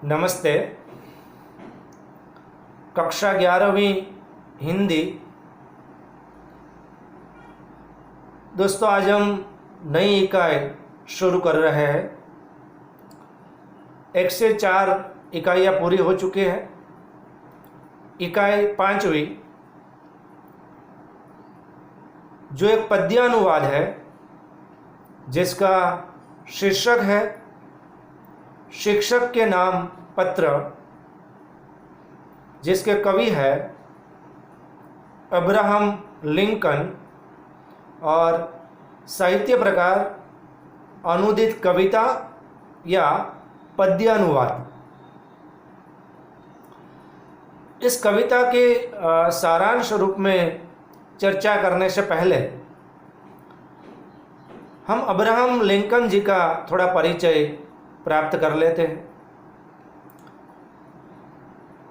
नमस्ते। कक्षा 11वीं हिंदी। दोस्तों, आज हम नई इकाई शुरू कर रहे हैं। 1 से 4 इकाइयाँ पूरी हो चुकी हैं। इकाई 5वीं जो एक पद्यानुवाद है, जिसका शीर्षक है शिक्षक के नाम पत्र, जिसके कवि है अब्राहम लिंकन और साहित्य प्रकार अनुदित कविता या पद्यानुवाद। इस कविता के सारांश रूप में चर्चा करने से पहले हम अब्राहम लिंकन जी का थोड़ा परिचय प्राप्त कर लेते हैं।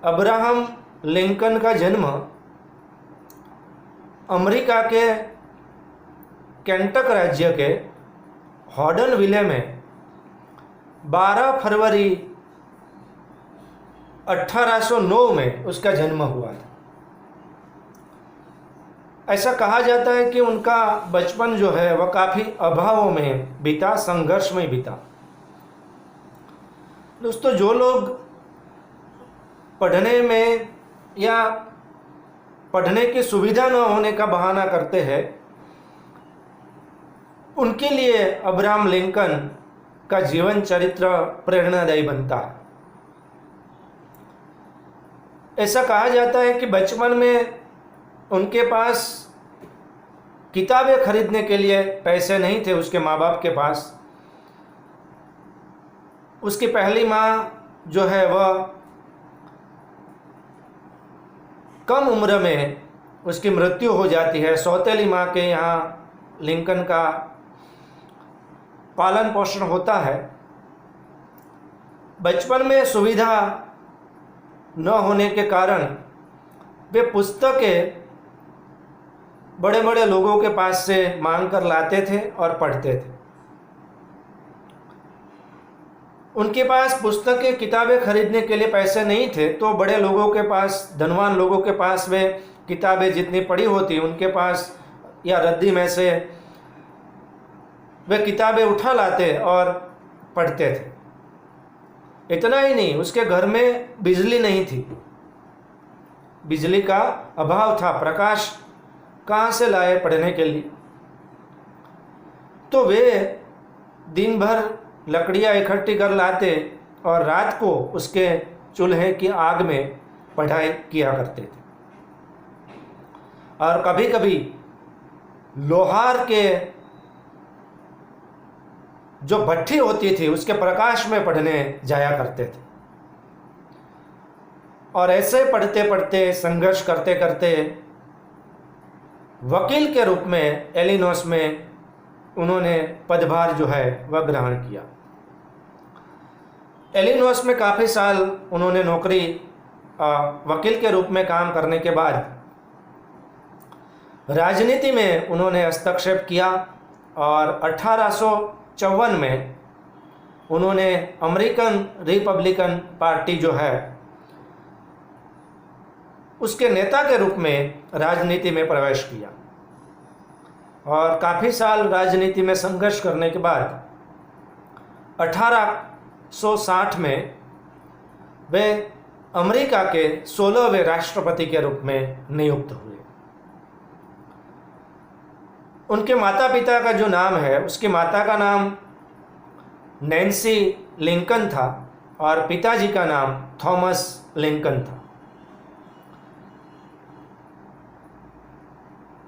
अब्राहम लिंकन का जन्म अमेरिका के केंटक राज्य के हॉडनविले में 12 फरवरी 1809 में उसका जन्म हुआ था। ऐसा कहा जाता है कि उनका बचपन जो है वह काफ़ी अभावों में बीता, संघर्ष में बीता। दोस्तों, जो लोग पढ़ने में या पढ़ने की सुविधा न होने का बहाना करते हैं, उनके लिए अब्राहम लिंकन का जीवन चरित्र प्रेरणादायी बनता है। ऐसा कहा जाता है कि बचपन में उनके पास किताबें खरीदने के लिए पैसे नहीं थे, उसके माँ बाप के पास। उसकी पहली माँ जो है वह कम उम्र में उसकी मृत्यु हो जाती है। सौतेली माँ के यहाँ लिंकन का पालन पोषण होता है। बचपन में सुविधा न होने के कारण वे पुस्तकें बड़े बड़े लोगों के पास से मांग कर लाते थे और पढ़ते थे। उनके पास पुस्तकें, किताबें खरीदने के लिए पैसे नहीं थे, तो बड़े लोगों के पास, धनवान लोगों के पास वे किताबें जितनी पड़ी होती उनके पास या रद्दी में से वे किताबें उठा लाते और पढ़ते थे। इतना ही नहीं, उसके घर में बिजली नहीं थी, बिजली का अभाव था, प्रकाश कहाँ से लाए पढ़ने के लिए। तो वे दिन भर लकड़ियाँ इकट्ठी कर लाते और रात को उसके चूल्हे की आग में पढ़ाई किया करते थे। और कभी कभी लोहार के जो भट्ठी होती थी उसके प्रकाश में पढ़ने जाया करते थे। और ऐसे पढ़ते पढ़ते, संघर्ष करते करते वकील के रूप में इलिनॉइस में उन्होंने पदभार जो है वह ग्रहण किया। इलिनॉइस में काफ़ी साल उन्होंने नौकरी वकील के रूप में काम करने के बाद राजनीति में उन्होंने हस्तक्षेप किया और 1854 में उन्होंने अमेरिकन रिपब्लिकन पार्टी जो है उसके नेता के रूप में राजनीति में प्रवेश किया। और काफ़ी साल राजनीति में संघर्ष करने के बाद 1860 में वे अमेरिका के 16वें राष्ट्रपति के रूप में नियुक्त हुए। उनके माता पिता का जो नाम है, उसकी माता का नाम नैन्सी लिंकन था और पिताजी का नाम थॉमस लिंकन था।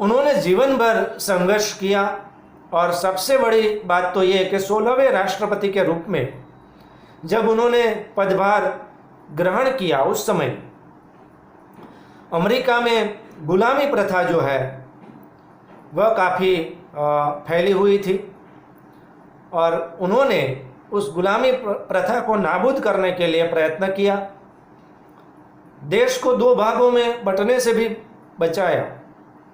उन्होंने जीवन भर संघर्ष किया और सबसे बड़ी बात तो ये है कि 16वें राष्ट्रपति के रूप में जब उन्होंने पदभार ग्रहण किया, उस समय अमेरिका में गुलामी प्रथा जो है वह काफ़ी फैली हुई थी और उन्होंने उस गुलामी प्रथा को नाबूद करने के लिए प्रयत्न किया। देश को 2 भागों में बंटने से भी बचाया।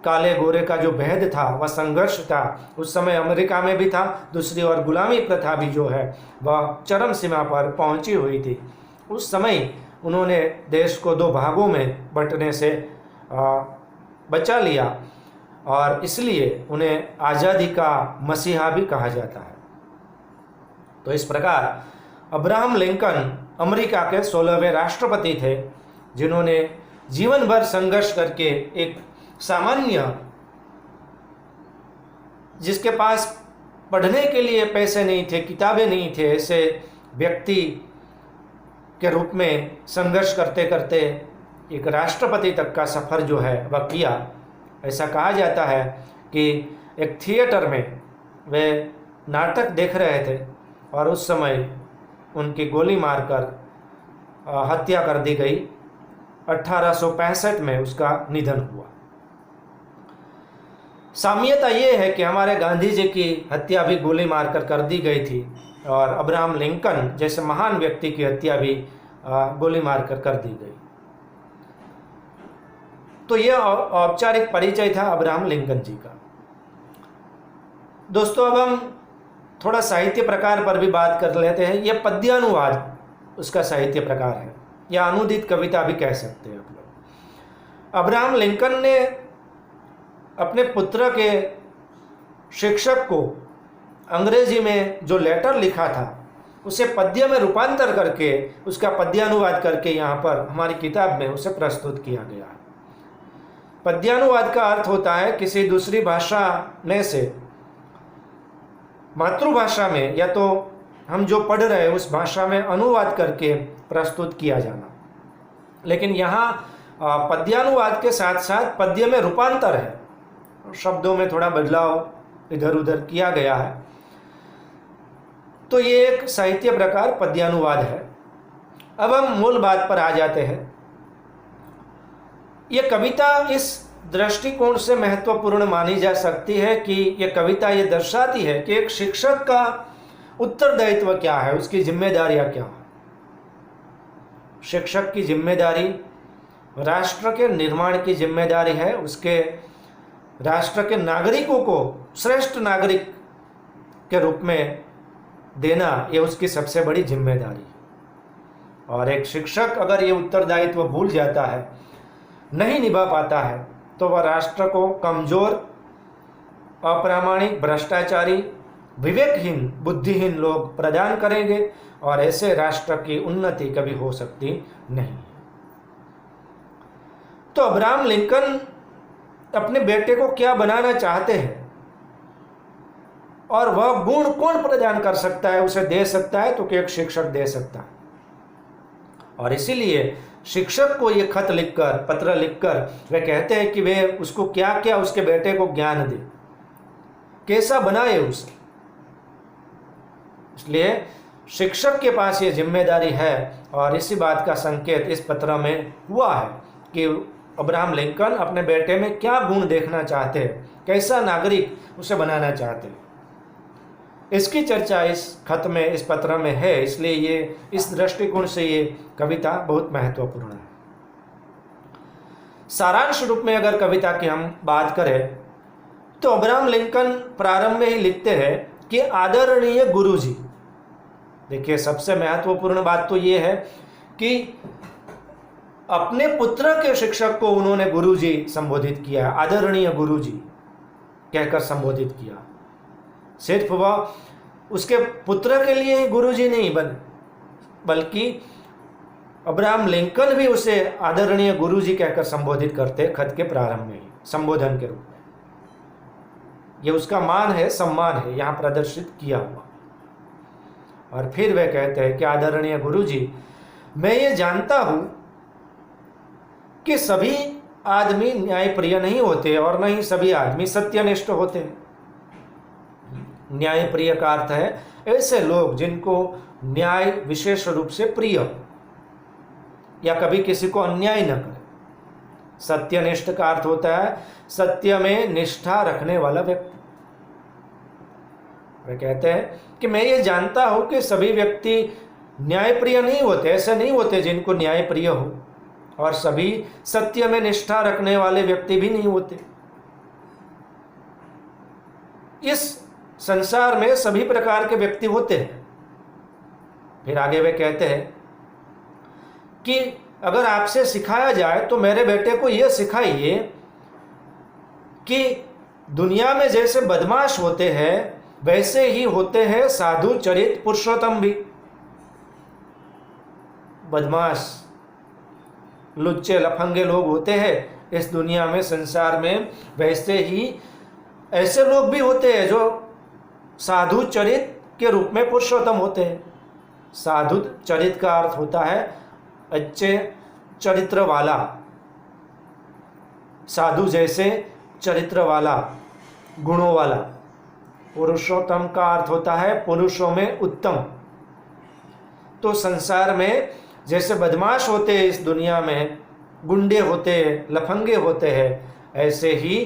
काले गोरे का जो भेद था, वह संघर्ष था, उस समय अमेरिका में भी था। दूसरी ओर गुलामी प्रथा भी जो है वह चरम सीमा पर पहुंची हुई थी। उस समय उन्होंने देश को दो भागों में बंटने से बचा लिया और इसलिए उन्हें आज़ादी का मसीहा भी कहा जाता है। तो इस प्रकार अब्राहम लिंकन अमेरिका के 16वें राष्ट्रपति थे, जिन्होंने जीवन भर संघर्ष करके एक सामान्य, जिसके पास पढ़ने के लिए पैसे नहीं थे, किताबें नहीं थे, ऐसे व्यक्ति के रूप में संघर्ष करते करते एक राष्ट्रपति तक का सफ़र जो है वह किया। ऐसा कहा जाता है कि एक थिएटर में वे नाटक देख रहे थे और उस समय उनकी गोली मारकर हत्या कर दी गई। 1865 में उसका निधन हुआ। साम्यता ये है कि हमारे गांधी जी की हत्या भी गोली मारकर कर दी गई थी और अब्राहम लिंकन जैसे महान व्यक्ति की हत्या भी गोली मारकर कर दी गई। तो यह औपचारिक परिचय था अब्राहम लिंकन जी का। दोस्तों, अब हम थोड़ा साहित्य प्रकार पर भी बात कर लेते हैं। यह पद्यानुवाद उसका साहित्य प्रकार है, या अनुदित कविता भी कह सकते हैं आप लोग। अब्राहम लिंकन ने अपने पुत्र के शिक्षक को अंग्रेजी में जो लेटर लिखा था उसे पद्य में रूपांतर करके उसका पद्यानुवाद करके यहाँ पर हमारी किताब में उसे प्रस्तुत किया गया है। पद्यानुवाद का अर्थ होता है किसी दूसरी भाषा में से मातृभाषा में या तो हम जो पढ़ रहे हैं उस भाषा में अनुवाद करके प्रस्तुत किया जाना। लेकिन यहाँ पद्यानुवाद के साथ साथ पद्य में रूपांतर है, शब्दों में थोड़ा बदलाव इधर उधर किया गया है। तो ये एक साहित्य प्रकार पद्यानुवाद है। अब हम मूल बात पर आ जाते हैं। ये कविता इस दृष्टिकोण से महत्वपूर्ण मानी जा सकती है कि ये कविता ये दर्शाती है कि एक शिक्षक का उत्तरदायित्व क्या है, उसकी जिम्मेदारियां क्या है। शिक्षक की जिम्मेदारी राष्ट्र के निर्माण की जिम्मेदारी है, उसके राष्ट्र के नागरिकों को श्रेष्ठ नागरिक के रूप में देना, ये उसकी सबसे बड़ी जिम्मेदारी है। और एक शिक्षक अगर ये उत्तरदायित्व भूल जाता है, नहीं निभा पाता है, तो वह राष्ट्र को कमजोर, अप्रामाणिक, भ्रष्टाचारी, विवेकहीन, बुद्धिहीन लोग प्रदान करेंगे और ऐसे राष्ट्र की उन्नति कभी हो सकती नहीं। तो अब्राहम लिंकन अपने बेटे को क्या बनाना चाहते हैं और वह गुण कौन प्रदान कर सकता है, उसे दे सकता है तो एक शिक्षक दे सकता है। और इसीलिए शिक्षक को ये खत लिखकर, पत्र लिखकर वे कहते हैं कि वे उसको क्या क्या उसके बेटे को ज्ञान दे, कैसा बनाए उसे। इसलिए शिक्षक के पास ये जिम्मेदारी है और इसी बात का संकेत इस पत्र में हुआ है कि अब्राहम लिंकन अपने बेटे में क्या गुण देखना चाहते हैं, कैसा नागरिक उसे बनाना चाहते हैं। इसकी चर्चा इस खत में, इस पत्र में है। इसलिए ये इस दृष्टिकोण से ये कविता बहुत महत्वपूर्ण है। सारांश रूप में अगर कविता की हम बात करें तो अब्राहम लिंकन प्रारंभ में ही लिखते हैं कि आदरणीय गुरुजी। देखिए, सबसे महत्वपूर्ण बात तो ये है कि अपने पुत्र के शिक्षक को उन्होंने गुरुजी संबोधित किया, आदरणीय गुरुजी कहकर संबोधित किया। सिर्फ वह उसके पुत्र के लिए ही गुरुजी नहीं बने, बल्कि अब्राहम लिंकन भी उसे आदरणीय गुरुजी कहकर संबोधित करते खत के प्रारंभ में ही, संबोधन के रूप में। यह उसका मान है, सम्मान है, यहाँ प्रदर्शित किया हुआ। और फिर वे कहते हैं कि आदरणीय गुरुजी, मैं ये जानता हूं कि सभी आदमी न्यायप्रिय नहीं होते और न ही सभी आदमी सत्यनिष्ठ होते हैं। न्यायप्रिय का अर्थ है ऐसे लोग जिनको न्याय विशेष रूप से प्रिय हो या कभी किसी को अन्याय न करे। सत्यनिष्ठ का अर्थ होता है सत्य में निष्ठा रखने वाला व्यक्ति। वे कहते हैं कि मैं ये जानता हूं कि सभी व्यक्ति न्यायप्रिय नहीं होते, ऐसे नहीं होते जिनको न्यायप्रिय हो, और सभी सत्य में निष्ठा रखने वाले व्यक्ति भी नहीं होते। इस संसार में सभी प्रकार के व्यक्ति होते हैं। फिर आगे वे कहते हैं कि अगर आपसे सिखाया जाए तो मेरे बेटे को यह सिखाइए कि दुनिया में जैसे बदमाश होते हैं वैसे ही होते हैं साधु चरित पुरुषोत्तम भी। बदमाश लुच्चे लफंगे लोग होते हैं इस दुनिया में, संसार में, वैसे ही ऐसे लोग भी होते हैं जो साधु चरित के रूप में पुरुषोत्तम होते हैं। साधु चरित का अर्थ होता है अच्छे चरित्र वाला, साधु जैसे चरित्र वाला, गुणों वाला। पुरुषोत्तम का अर्थ होता है पुरुषों में उत्तम। तो संसार में जैसे बदमाश होते हैं, इस दुनिया में गुंडे होते हैं, लफंगे होते हैं, ऐसे ही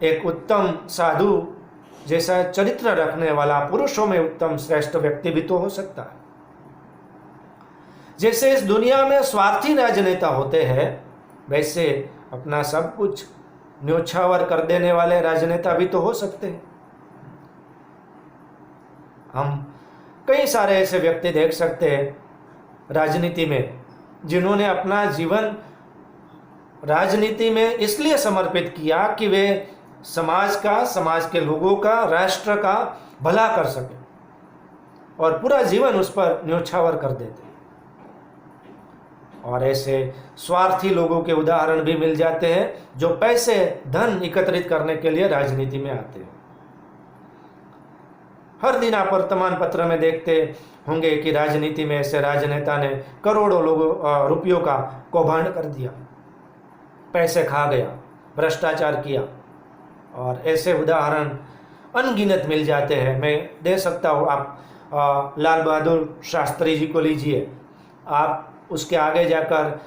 एक उत्तम साधु जैसा चरित्र रखने वाला, पुरुषों में उत्तम श्रेष्ठ व्यक्ति भी तो हो सकता है। जैसे इस दुनिया में स्वार्थी राजनेता होते हैं वैसे अपना सब कुछ न्योछावर कर देने वाले राजनेता भी तो हो सकते हैं। हम कई सारे ऐसे व्यक्ति देख सकते हैं राजनीति में जिन्होंने अपना जीवन राजनीति में इसलिए समर्पित किया कि वे समाज का, समाज के लोगों का, राष्ट्र का भला कर सके और पूरा जीवन उस पर न्योछावर कर देते। और ऐसे स्वार्थी लोगों के उदाहरण भी मिल जाते हैं जो पैसे, धन एकत्रित करने के लिए राजनीति में आते हैं। हर दिन आप वर्तमान पत्र में देखते होंगे कि राजनीति में ऐसे राजनेता ने करोड़ों लोगों रुपयों का कौभांड कर दिया, पैसे खा गया, भ्रष्टाचार किया, और ऐसे उदाहरण अनगिनत मिल जाते हैं। मैं दे सकता हूँ, आप लाल बहादुर शास्त्री जी को लीजिए, आप उसके आगे जाकर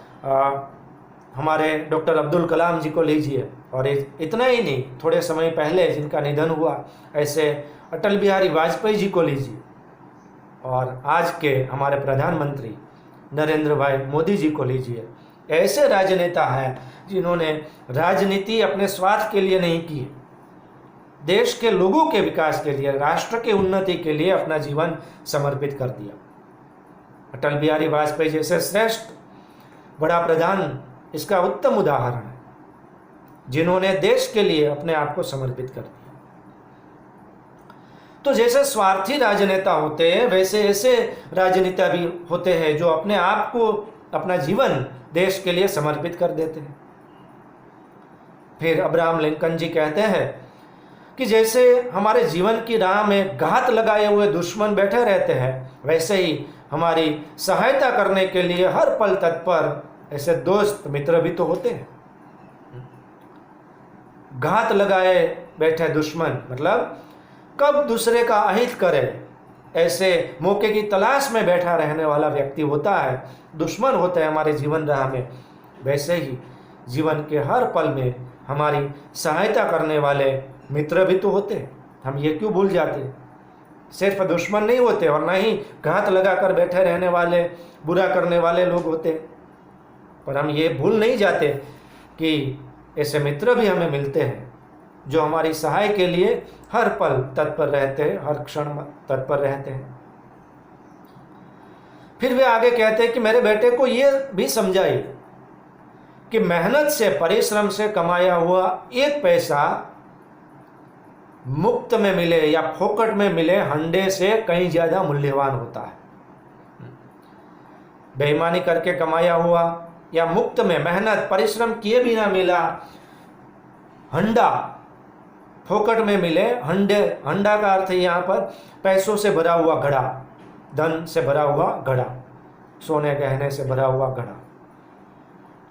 हमारे डॉक्टर अब्दुल कलाम जी को लीजिए, और इतना ही नहीं, थोड़े समय पहले जिनका निधन हुआ ऐसे अटल बिहारी वाजपेयी जी को लीजिए, और आज के हमारे प्रधानमंत्री नरेंद्र भाई मोदी जी को लीजिए। ऐसे राजनेता हैं जिन्होंने राजनीति अपने स्वार्थ के लिए नहीं की, देश के लोगों के विकास के लिए, राष्ट्र के उन्नति के लिए अपना जीवन समर्पित कर दिया। अटल बिहारी वाजपेयी जैसे श्रेष्ठ बड़ा प्रधान इसका उत्तम उदाहरण है, जिन्होंने देश के लिए अपने आप को समर्पित कर दिया। तो जैसे स्वार्थी राजनेता होते हैं वैसे ऐसे राजनेता भी होते हैं जो अपने आप को, अपना जीवन देश के लिए समर्पित कर देते हैं। फिर अब्राहम लिंकन जी कहते हैं कि जैसे हमारे जीवन की राह में घात लगाए हुए दुश्मन बैठे रहते हैं, वैसे ही हमारी सहायता करने के लिए हर पल तत्पर ऐसे दोस्त मित्र भी तो होते हैं। घात लगाए बैठे दुश्मन मतलब कब दूसरे का अहित करे, ऐसे मौके की तलाश में बैठा रहने वाला व्यक्ति होता है, दुश्मन होते हैं हमारे जीवन राह में। वैसे ही जीवन के हर पल में हमारी सहायता करने वाले मित्र भी तो होते हैं। हम ये क्यों भूल जाते हैं? सिर्फ दुश्मन नहीं होते और ना ही घात लगाकर बैठे रहने वाले, बुरा करने वाले लोग होते, पर हम ये भूल नहीं जाते कि ऐसे मित्र भी हमें मिलते हैं जो हमारी सहाय के लिए हर पल तत्पर रहते हैं, हर क्षण तत्पर रहते हैं। फिर वे आगे कहते हैं कि मेरे बेटे को ये भी समझाइए कि मेहनत से, परिश्रम से कमाया हुआ एक पैसा मुफ्त में मिले या फोकट में मिले हंडे से कहीं ज्यादा मूल्यवान होता है। बेईमानी करके कमाया हुआ या मुफ्त में, मेहनत परिश्रम किए बिना मिला हंडा, फोकट में मिले हंडे, हंडा का अर्थ है यहाँ पर पैसों से भरा हुआ घड़ा, धन से भरा हुआ घड़ा, सोने गहने से भरा हुआ घड़ा।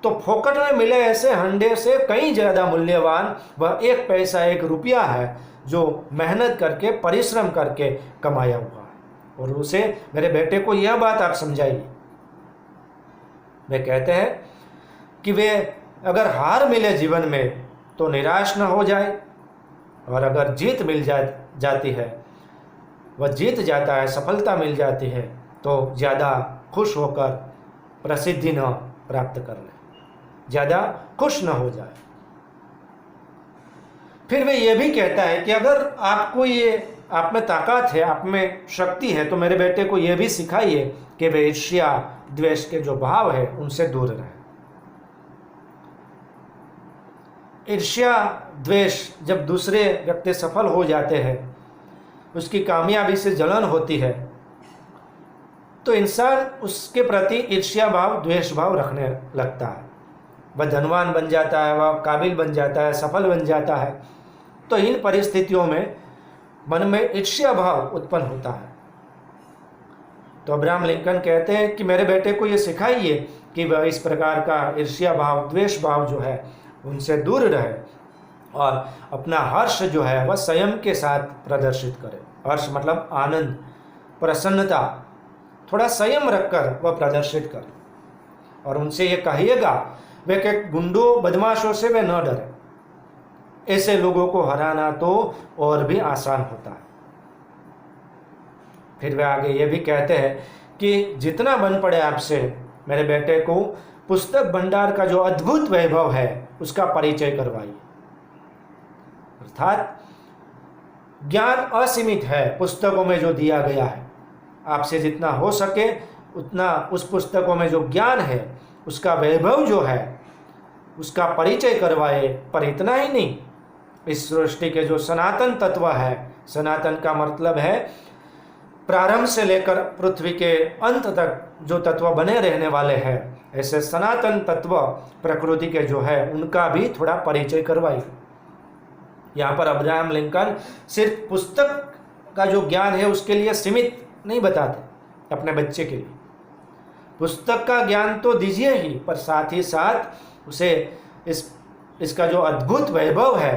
तो फोकट में मिले ऐसे हंडे से कहीं ज़्यादा मूल्यवान वह एक पैसा, एक रुपया है जो मेहनत करके, परिश्रम करके कमाया हुआ है। और उसे, मेरे बेटे को यह बात आप समझाइए। वे कहते हैं कि वे अगर हार मिले जीवन में तो निराश न हो जाए, और अगर जीत मिल जाती है, वह जीत जाता है, सफलता मिल जाती है, तो ज़्यादा खुश होकर प्रसिद्धि न प्राप्त कर ले, ज़्यादा खुश न हो जाए। फिर वे ये भी कहता है कि अगर आपको ये, आप में ताकत है, आप में शक्ति है, तो मेरे बेटे को ये भी सिखाइए कि वे ईर्ष्या, द्वेष के जो भाव है उनसे दूर रहे। ईर्ष्या द्वेष, जब दूसरे व्यक्ति सफल हो जाते हैं, उसकी कामयाबी से जलन होती है, तो इंसान उसके प्रति ईर्ष्या भाव, द्वेष भाव रखने लगता है। वह धनवान बन जाता है, वह काबिल बन जाता है, सफल बन जाता है। तो इन परिस्थितियों में मन में ईर्ष्या भाव उत्पन्न होता है। तो अब्राहम लिंकन कहते हैं कि मेरे बेटे को ये सिखाइए कि वह इस प्रकार का ईर्ष्या भाव, द्वेष भाव जो है उनसे दूर रहे और अपना हर्ष जो है वह संयम के साथ प्रदर्शित करे। हर्ष मतलब आनंद, प्रसन्नता, थोड़ा संयम रखकर वह प्रदर्शित करे। और उनसे ये कहिएगा वे के गुंडों बदमाशों से वे न डरे। ऐसे लोगों को हराना तो और भी आसान होता है। फिर वे आगे ये भी कहते हैं कि जितना बन पड़े आपसे मेरे बेटे को पुस्तक भंडार का जो अद्भुत वैभव है उसका परिचय करवाइए। अर्थात ज्ञान असीमित है पुस्तकों में जो दिया गया है। आपसे जितना हो सके उतना उस पुस्तकों में जो ज्ञान है उसका वैभव जो है उसका परिचय करवाए। पर इतना ही नहीं, इस सृष्टि के जो सनातन तत्व है, सनातन का मतलब है प्रारंभ से लेकर पृथ्वी के अंत तक जो तत्व बने रहने वाले हैं, ऐसे सनातन तत्व प्रकृति के जो है उनका भी थोड़ा परिचय करवाइए। यहाँ पर अब्राहम लिंकन सिर्फ पुस्तक का जो ज्ञान है उसके लिए सीमित नहीं बताते अपने बच्चे के लिए। पुस्तक का ज्ञान तो दीजिए ही, पर साथ ही साथ उसे इसका जो अद्भुत वैभव है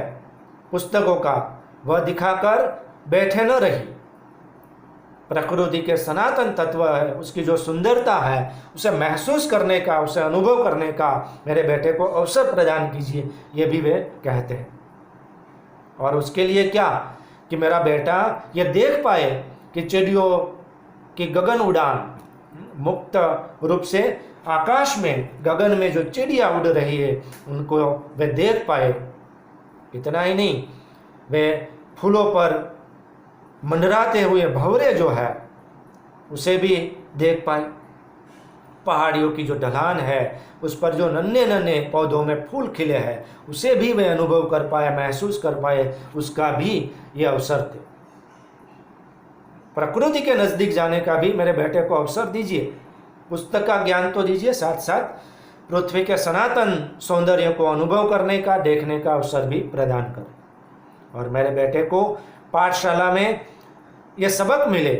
पुस्तकों का वह दिखाकर बैठे न रही। प्रकृति के सनातन तत्व है, उसकी जो सुंदरता है उसे महसूस करने का, उसे अनुभव करने का मेरे बेटे को अवसर प्रदान कीजिए, ये भी वे कहते हैं। और उसके लिए क्या कि मेरा बेटा ये देख पाए कि चिड़ियों की गगन उड़ान, मुक्त रूप से आकाश में गगन में जो चिड़िया उड़ रही है उनको वे देख पाए। इतना ही नहीं, वे फूलों पर मंडराते हुए भंवरे जो है उसे भी देख पाए। पहाड़ियों की जो ढलान है उस पर जो नन्हे नन्हे पौधों में फूल खिले हैं उसे भी वे अनुभव कर पाए, महसूस कर पाए, उसका भी ये अवसर थे। प्रकृति के नज़दीक जाने का भी मेरे बेटे को अवसर दीजिए। पुस्तक का ज्ञान तो दीजिए, साथ साथ पृथ्वी के सनातन सौंदर्य को अनुभव करने का, देखने का अवसर भी प्रदान करें। और मेरे बेटे को पाठशाला में यह सबक मिले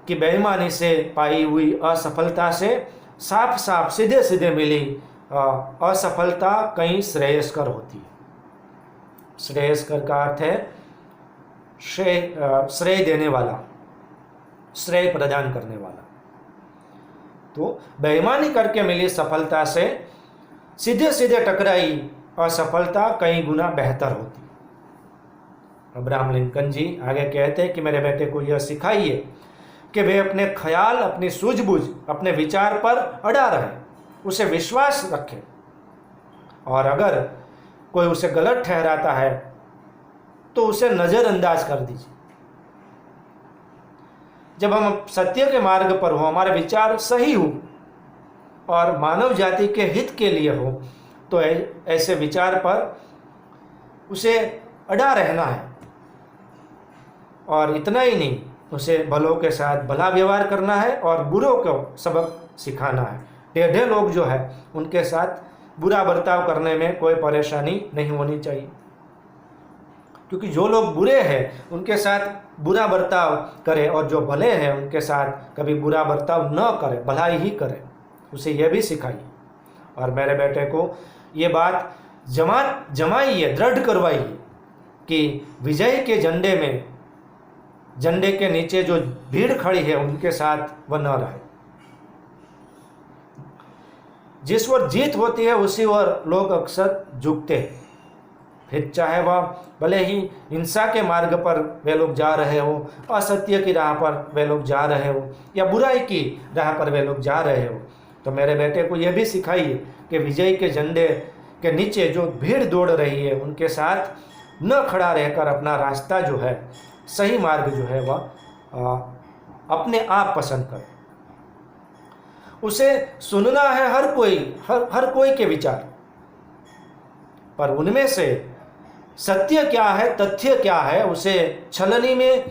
कि बेईमानी से पाई हुई असफलता से साफ साफ सीधे सीधे मिली असफलता कहीं श्रेयस्कर होती है। श्रेयस्कर का अर्थ है श्रेय देने वाला, श्रेय प्रदान करने वाला। तो बेईमानी करके मिली सफलता से सीधे सीधे टकराई असफलता कई गुना बेहतर होती। अब्राहम लिंकन जी आगे कहते हैं कि मेरे बेटे को यह सिखाइए कि वे अपने ख्याल, अपनी सूझबूझ, अपने विचार पर अड़ा रहे, उसे विश्वास रखें। और अगर कोई उसे गलत ठहराता है तो उसे नज़रअंदाज कर दीजिए। जब हम सत्य के मार्ग पर हो, हमारे विचार सही हो और मानव जाति के हित के लिए हो, तो ऐसे विचार पर उसे अड़ा रहना है। और इतना ही नहीं, उसे भलों के साथ भला व्यवहार करना है और बुरों को सबक सिखाना है। टेढ़े लोग जो है उनके साथ बुरा बर्ताव करने में कोई परेशानी नहीं होनी चाहिए, क्योंकि जो लोग बुरे हैं उनके साथ बुरा बर्ताव करें और जो भले हैं उनके साथ कभी बुरा बर्ताव न करें, भलाई ही करें, उसे यह भी सिखाइए। और मेरे बेटे को ये बात जमाइए, दृढ़ करवाइए कि विजय के झंडे के नीचे जो भीड़ खड़ी है उनके साथ वह न रहे। जिस ओर जीत होती है उसी ओर लोग अक्सर झुकते हैं। फिर चाहे वह भले ही हिंसा के मार्ग पर वे लोग जा रहे हो, असत्य की राह पर वे लोग जा रहे हो, या बुराई की राह पर वे लोग जा रहे हो, तो मेरे बेटे को यह भी सिखाइए कि विजय के झंडे के नीचे जो भीड़ दौड़ रही है उनके साथ न खड़ा रहकर अपना रास्ता जो है, सही मार्ग जो है वह अपने आप पसंद करें। उसे सुनना है हर कोई के विचार, पर उनमें से सत्य क्या है, तथ्य क्या है, उसे छलनी में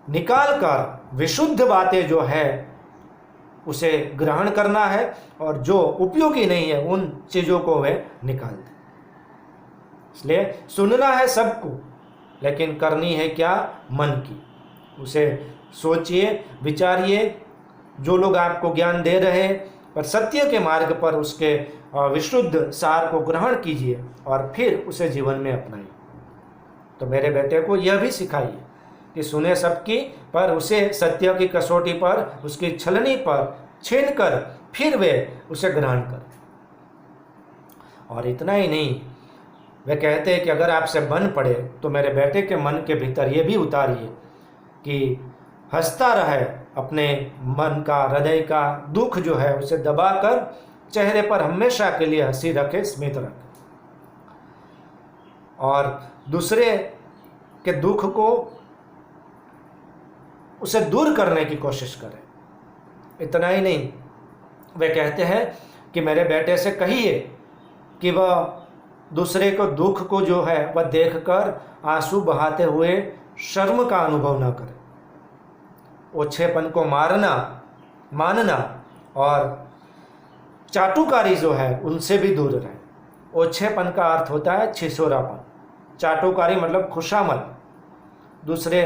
निकालकर विशुद्ध बातें जो है उसे ग्रहण करना है, और जो उपयोगी नहीं है उन चीज़ों को वह निकाल दे। इसलिए सुनना है सबको, लेकिन करनी है क्या, मन की। उसे सोचिए, विचारिए, जो लोग आपको ज्ञान दे रहे हैं पर सत्य के मार्ग पर उसके विशुद्ध सार को ग्रहण कीजिए और फिर उसे जीवन में अपनाइए। तो मेरे बेटे को यह भी सिखाइए कि सुने सबकी, पर उसे सत्य की कसौटी पर, उसकी छलनी पर छीन कर फिर वे उसे ग्रहण कर। और इतना ही नहीं, वे कहते हैं कि अगर आपसे बन पड़े तो मेरे बेटे के मन के भीतर ये भी उतारिए कि हंसता रहे, अपने मन का, हृदय का दुख जो है उसे दबाकर चेहरे पर हमेशा के लिए हंसी रखे, स्मित रखे, और दूसरे के दुख को उसे दूर करने की कोशिश करें। इतना ही नहीं, वे कहते हैं कि मेरे बेटे से कहिए कि वह दूसरे को दुख को जो है वह देखकर आंसू बहाते हुए शर्म का अनुभव न करे। ओछेपन को मानना और चाटुकारी जो है उनसे भी दूर रहे। ओछेपन का अर्थ होता है छिछोरापन, चाटुकारी मतलब खुशामद, दूसरे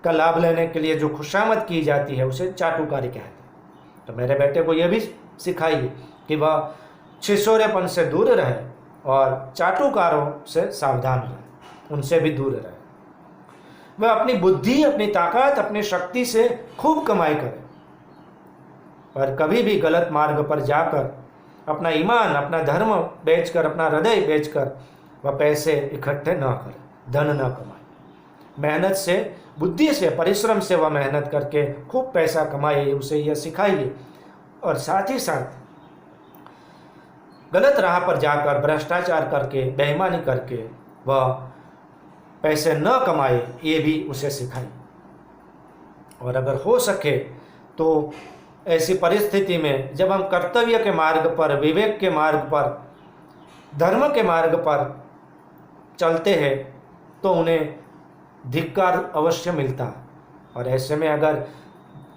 का लाभ लेने के लिए जो खुशामद की जाती है उसे चाटुकारी कहते हैं। तो मेरे बेटे को यह भी सिखाइए कि वह छिछोरेपन से दूर रहे और चाटुकारों से सावधान रहे, उनसे भी दूर रहे। वह अपनी बुद्धि, अपनी ताकत, अपनी शक्ति से खूब कमाई करे, पर कभी भी गलत मार्ग पर जाकर अपना ईमान, अपना धर्म बेचकर, अपना हृदय बेचकर वह पैसे इकट्ठे न करे, धन न कमाए। मेहनत से, बुद्धि से, परिश्रम से वह मेहनत करके खूब पैसा कमाए, उसे यह सिखाइए। और साथ ही साथ गलत राह पर जाकर भ्रष्टाचार करके, बेईमानी करके वह पैसे न कमाए, ये भी उसे सिखाइए। और अगर हो सके तो ऐसी परिस्थिति में जब हम कर्तव्य के मार्ग पर, विवेक के मार्ग पर, धर्म के मार्ग पर चलते हैं तो उन्हें धिक्कार अवश्य मिलता है। और ऐसे में अगर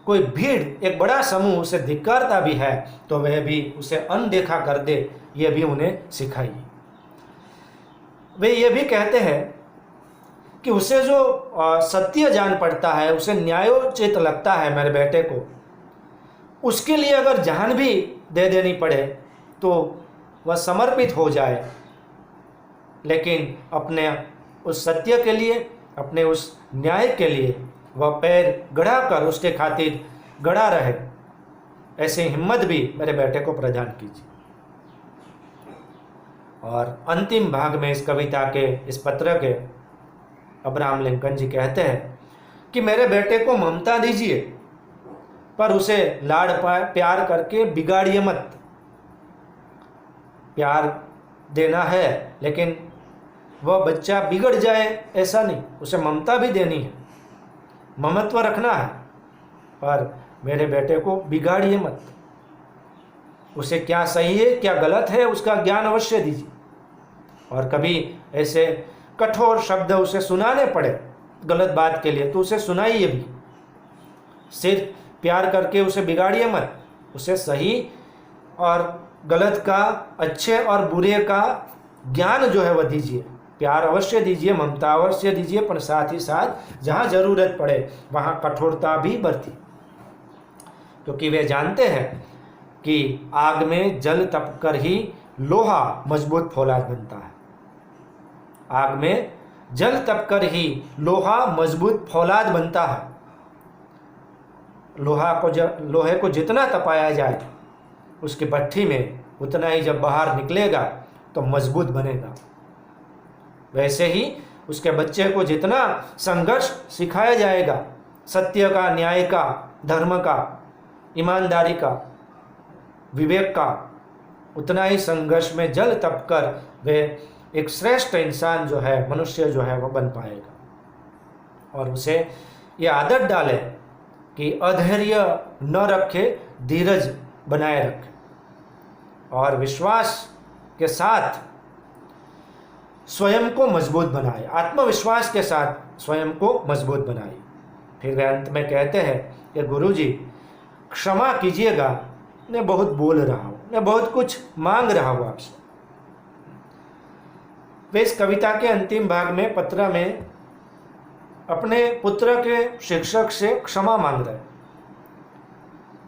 कोई भीड़, एक बड़ा समूह उसे धिक्कारता भी है तो वह भी उसे अनदेखा कर दे, यह भी उन्हें सिखाइए। वे ये भी कहते हैं कि उसे जो सत्य जान पड़ता है, उसे न्यायोचित लगता है मेरे बेटे को, उसके लिए अगर जान भी दे देनी पड़े तो वह समर्पित हो जाए, लेकिन अपने उस सत्य के लिए, अपने उस न्याय के लिए वह पैर गड़ा कर उसके खातिर गड़ा रहे। ऐसी हिम्मत भी मेरे बेटे को प्रदान कीजिए। और अंतिम भाग में इस कविता के, इस पत्र के अब्राहम लिंकन जी कहते हैं कि मेरे बेटे को ममता दीजिए, पर उसे लाड़ प्यार करके बिगाड़िए मत। प्यार देना है लेकिन वह बच्चा बिगड़ जाए ऐसा नहीं, उसे ममता भी देनी है, ममत्व रखना है, पर मेरे बेटे को बिगाड़िए मत। उसे क्या सही है, क्या गलत है, उसका ज्ञान अवश्य दीजिए। और कभी ऐसे कठोर शब्द उसे सुनाने पड़े गलत बात के लिए तो उसे सुनाइए भी। सिर्फ प्यार करके उसे बिगाड़िए मत, उसे सही और गलत का, अच्छे और बुरे का ज्ञान जो है वह दीजिए। प्यार अवश्य दीजिए, ममता अवश्य दीजिए, पर साथ ही साथ जहाँ जरूरत पड़े वहाँ कठोरता भी बरती, क्योंकि वे जानते हैं कि आग में जल तपकर ही लोहा मजबूत फौलाद बनता है। आग में जल तपकर ही लोहा मजबूत फौलाद बनता है। लोहे को जितना तपाया जाए उसकी भट्ठी में, उतना ही जब बाहर निकलेगा तो मजबूत बनेगा। वैसे ही उसके बच्चे को जितना संघर्ष सिखाया जाएगा, सत्य का, न्याय का, धर्म का, ईमानदारी का, विवेक का, उतना ही संघर्ष में जल तपकर वे एक श्रेष्ठ इंसान जो है, मनुष्य जो है वह बन पाएगा। और उसे ये आदत डाले कि अधैर्य न रखे, धीरज बनाए रखे और विश्वास के साथ स्वयं को मजबूत बनाए, आत्मविश्वास के साथ स्वयं को मजबूत बनाए। फिर वे अंत में कहते हैं कि गुरुजी क्षमा कीजिएगा, मैं बहुत बोल रहा हूँ, मैं बहुत कुछ मांग रहा हूँ आपसे। वे इस कविता के अंतिम भाग में पत्र में अपने पुत्र के शिक्षक से क्षमा मांग रहे हैं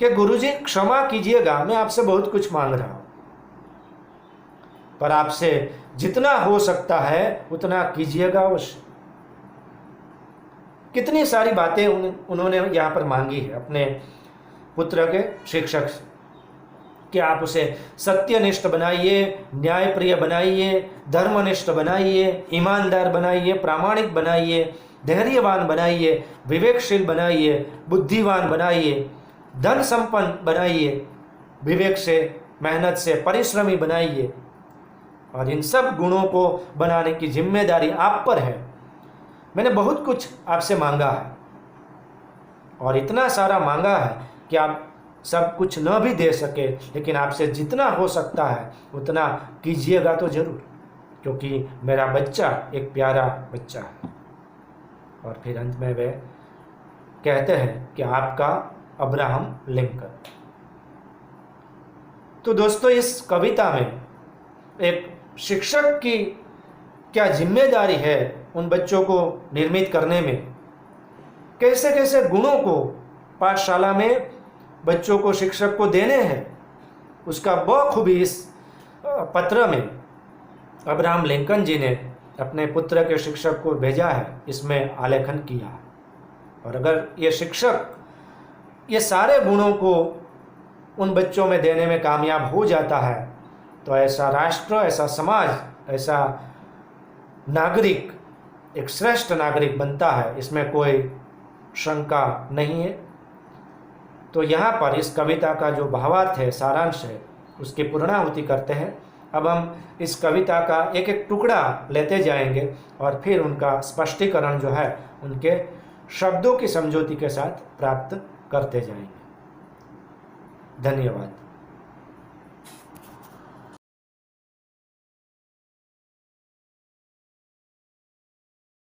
कि गुरुजी क्षमा कीजिएगा, मैं आपसे बहुत कुछ मांग रहा हूँ, पर आपसे जितना हो सकता है उतना कीजिएगा अवश्य। कितनी सारी बातें उन्होंने यहाँ पर मांगी है अपने पुत्र के शिक्षक से कि आप उसे सत्यनिष्ठ बनाइए, न्यायप्रिय बनाइए, धर्मनिष्ठ बनाइए, ईमानदार बनाइए, प्रामाणिक बनाइए, धैर्यवान बनाइए, विवेकशील बनाइए, बुद्धिवान बनाइए, धन संपन्न बनाइए, विवेक से, मेहनत से परिश्रमी बनाइए। और इन सब गुणों को बनाने की जिम्मेदारी आप पर है। मैंने बहुत कुछ आपसे मांगा है और इतना सारा मांगा है कि आप सब कुछ न भी दे सके, लेकिन आपसे जितना हो सकता है उतना कीजिएगा तो जरूर, क्योंकि मेरा बच्चा एक प्यारा बच्चा है। और फिर अंत में वे कहते हैं कि आपका अब्राहम लिंकन। तो दोस्तों, इस कविता में एक शिक्षक की क्या जिम्मेदारी है उन बच्चों को निर्मित करने में, कैसे कैसे गुणों को पाठशाला में बच्चों को शिक्षक को देने हैं, उसका बखूबी इस पत्र में अब्राहम लिंकन जी ने अपने पुत्र के शिक्षक को भेजा है, इसमें आलेखन किया है। और अगर ये शिक्षक ये सारे गुणों को उन बच्चों में देने में कामयाब हो जाता है तो ऐसा राष्ट्र, ऐसा समाज, ऐसा नागरिक एक श्रेष्ठ नागरिक बनता है, इसमें कोई शंका नहीं है। तो यहाँ पर इस कविता का जो भावार्थ है, सारांश है, उसकी पूर्णाहुति करते हैं। अब हम इस कविता का एक एक टुकड़ा लेते जाएंगे और फिर उनका स्पष्टीकरण जो है उनके शब्दों की समझौती के साथ प्राप्त करते जाएंगे। धन्यवाद।